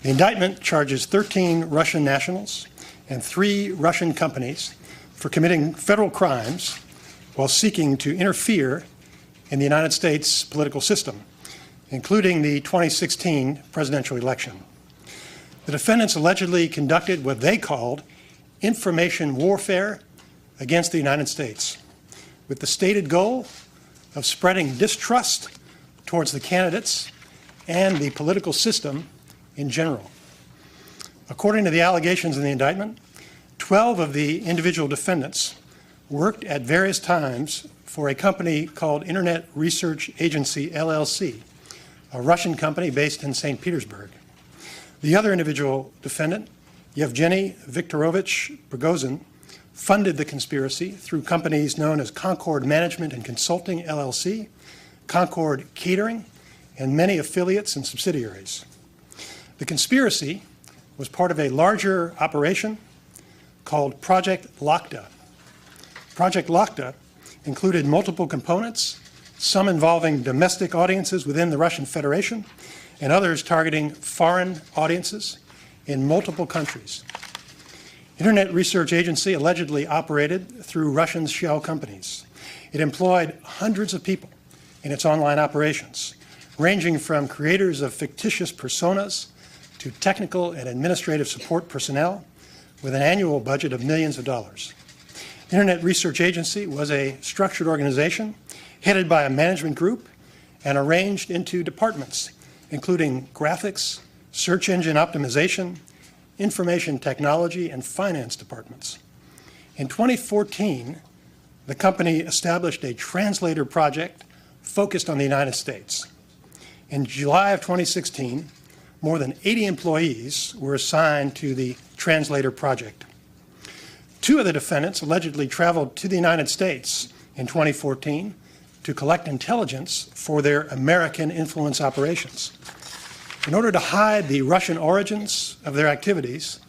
The indictment charges 13 Russian nationals and 3 Russian companies for committing federal crimes while seeking to interfere in the United States political system, including the 2016 presidential election. The defendants allegedly conducted what they called information warfare against the United States, with the stated goal of spreading distrust towards the candidates and the political system in general. According to the allegations in the indictment, 12 of the individual defendants worked at various times for a company called Internet Research Agency, LLC, a Russian company based in St. Petersburg. The other individual defendant, Yevgeny Viktorovich Prigozhin, funded the conspiracy through companies known as Concord Management and Consulting, LLC, Concord Catering, and many affiliates and subsidiaries. The conspiracy was part of a larger operation called Project Lakta. Project Lakta included multiple components, some involving domestic audiences within the Russian Federation and others targeting foreign audiences in multiple countries. Internet Research Agency allegedly operated through Russian shell companies. It employed hundreds of people in its online operations, ranging from creators of fictitious personas to technical and administrative support personnel with an annual budget of millions of dollars. Internet Research Agency was a structured organization headed by a management group and arranged into departments, including graphics, search engine optimization, information technology, and finance departments. In 2014, the company established a translator project focused on the United States. In July of 2016, more than 80 employees were assigned to the translator project. 2 of the defendants allegedly traveled to the United States in 2014 to collect intelligence for their American influence operations. In order to hide the Russian origins of their activities,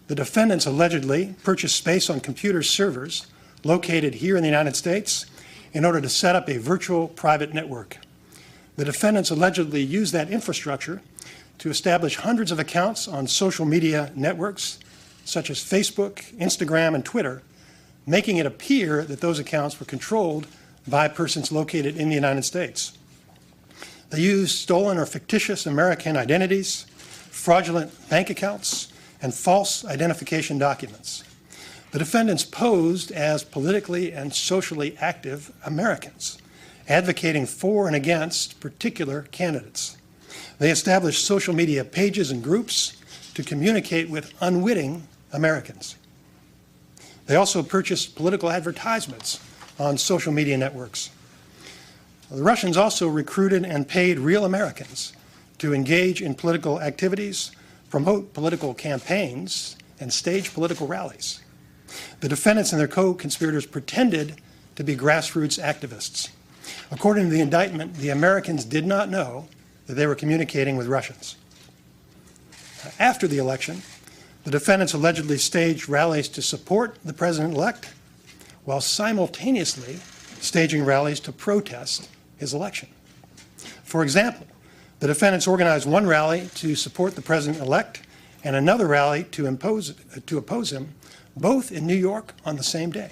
the defendants allegedly purchased space on computer servers located here in the United States in order to set up a virtual private network. The defendants allegedly used that infrastructure to establish hundreds of accounts on social media networks such as Facebook, Instagram, and Twitter, making it appear that those accounts were controlled by persons located in the United States. They used stolen or fictitious American identities, fraudulent bank accounts, and false identification documents. The defendants posed as politically and socially active Americans, advocating for and against particular candidates. They established social media pages and groups to communicate with unwitting Americans. They also purchased political advertisements on social media networks. The Russians also recruited and paid real Americans to engage in political activities, promote political campaigns, and stage political rallies. The defendants and their co-conspirators pretended to be grassroots activists. According to the indictment, the Americans did not know that they were communicating with Russians. After the election, the defendants allegedly staged rallies to support the president-elect while simultaneously staging rallies to protest his election. For example, the defendants organized one rally to support the president-elect and another rally to oppose him, both in New York on the same day.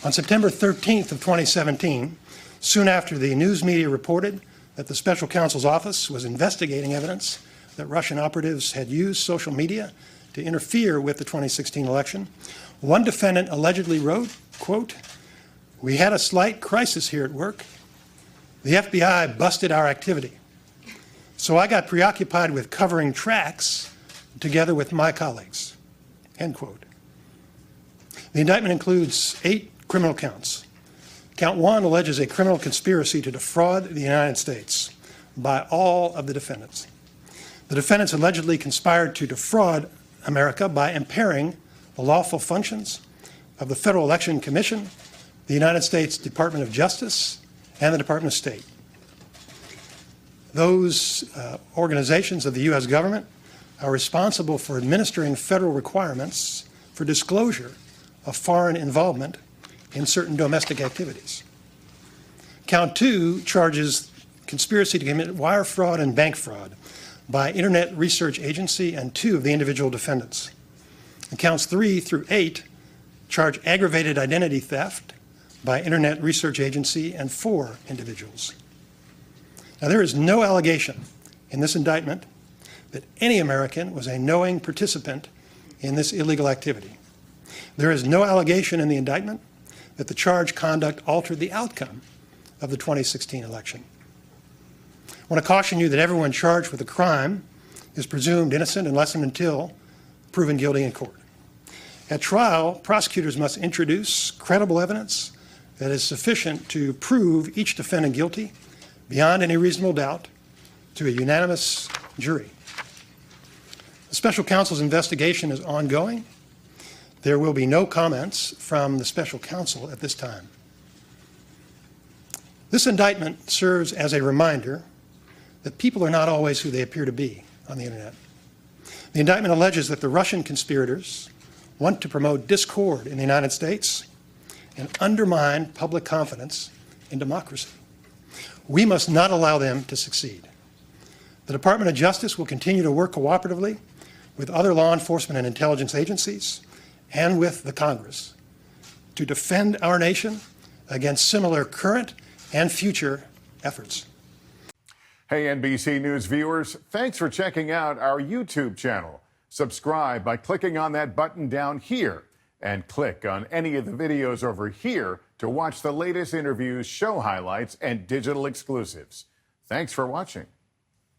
On September 13th of 2017, soon after the news media reported that the special counsel's office was investigating evidence that Russian operatives had used social media to interfere with the 2016 election, one defendant allegedly wrote, quote, "We had a slight crisis here at work. The FBI busted our activity. So I got preoccupied with covering tracks together with my colleagues," end quote. The indictment includes 8 criminal counts. Count 1 alleges a criminal conspiracy to defraud the United States by all of the defendants. The defendants allegedly conspired to defraud America by impairing the lawful functions of the Federal Election Commission, the United States Department of Justice, and the Department of State. Those organizations of the U.S. government are responsible for administering federal requirements for disclosure of foreign involvement in certain domestic activities. Count 2 charges conspiracy to commit wire fraud and bank fraud by Internet Research Agency and 2 of the individual defendants. And counts 3 through 8 charge aggravated identity theft by Internet Research Agency and 4 individuals. Now, there is no allegation in this indictment that any American was a knowing participant in this illegal activity. There is no allegation in the indictment that the charged conduct altered the outcome of the 2016 election. I want to caution you that everyone charged with a crime is presumed innocent unless and until proven guilty in court. At trial, prosecutors must introduce credible evidence that is sufficient to prove each defendant guilty beyond any reasonable doubt to a unanimous jury. The special counsel's investigation is ongoing. There will be no comments from the special counsel at this time. This indictment serves as a reminder that people are not always who they appear to be on the internet. The indictment alleges that the Russian conspirators want to promote discord in the United States and undermine public confidence in democracy. We must not allow them to succeed. The Department of Justice will continue to work cooperatively with other law enforcement and intelligence agencies and with the Congress to defend our nation against similar current and future efforts. Hey, NBC News viewers, thanks for checking out our YouTube channel. Subscribe by clicking on that button down here and click on any of the videos over here to watch the latest interviews, show highlights, and digital exclusives. Thanks for watching.